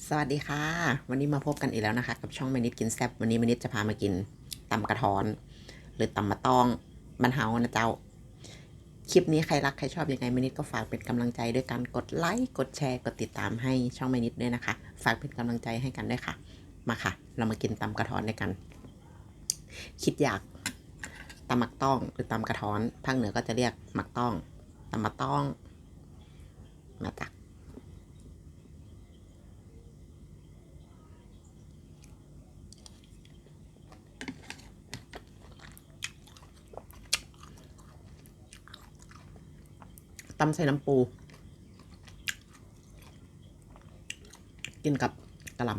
สวัสดีค่ะวันนี้มาพบกันอีกแล้วนะคะกับช่องแมนิดกินแซ่บวันนี้แมนิดจะพามากินตำกระท้อนหรือตำมะตองมันเฮานะเจ้าคลิปนี้ใครรักใครชอบยังไงแมนิดก็ฝากเป็นกำลังใจด้วยการกดไลค์กดแชร์กดติดตามให้ช่องแมนิดด้วยนะคะฝากเป็นกำลังใจให้กันด้วยค่ะมาค่ะเรามากินตำกระท้อนด้วยกันคิดอยากตำมักต้องหรือตำกระท้อนภาคเหนือก็จะเรียกมักต้องตำมะต้องมาจากตำใส่น้ำปูกินกับกะหล่ำ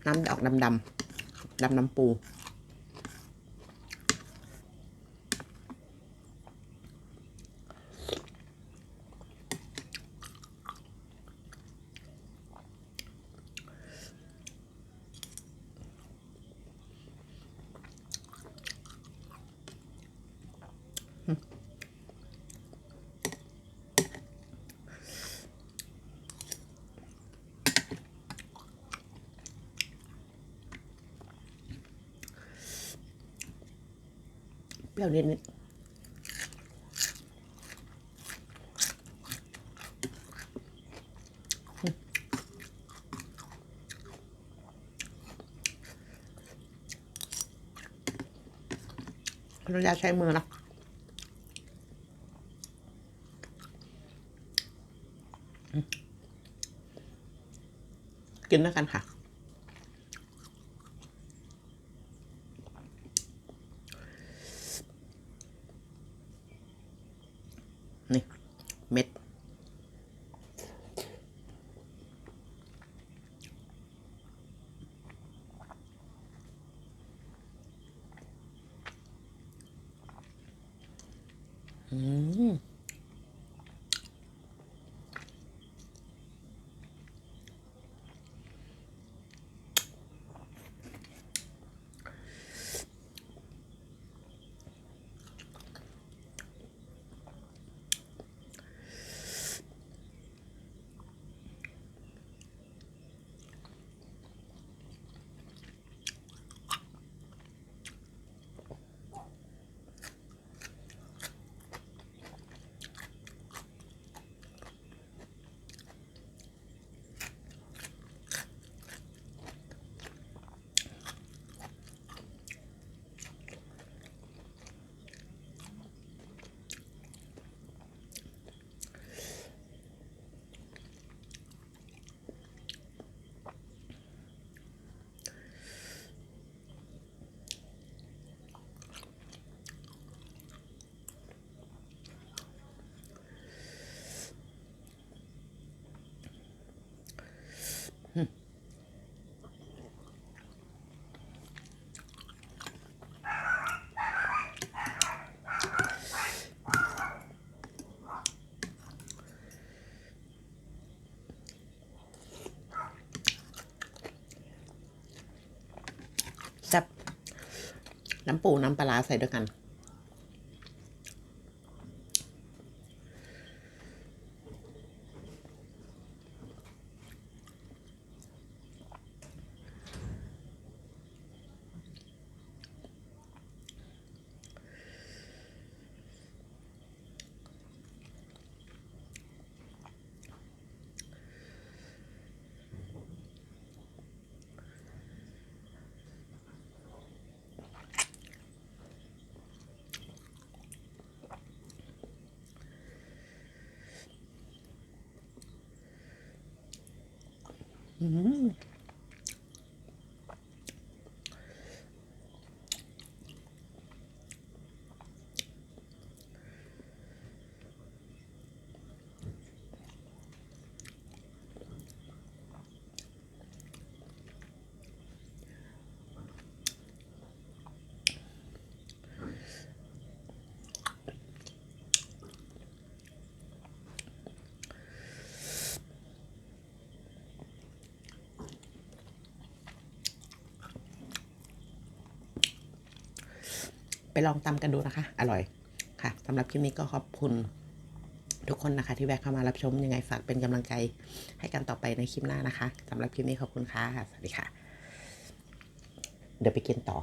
น้ำออกดำน้ำปูเปรี้ยวนิดขออนุญาตใช้มือนะกินด้วยกันค่ะนี่เม็ดอืมแซ่บน้ำปูน้ำปลาใส่ด้วยกันอืม ไปลองตำกันดูนะคะ อร่อยค่ะสำหรับคลิปนี้ก็ขอบคุณทุกคนนะคะที่แวะเข้ามารับชมยังไงฝากเป็นกำลังใจให้กันต่อไปในคลิปหน้านะคะสำหรับคลิปนี้ขอบคุณค่ะสวัสดีค่ะเดี๋ยวไปกินต่อ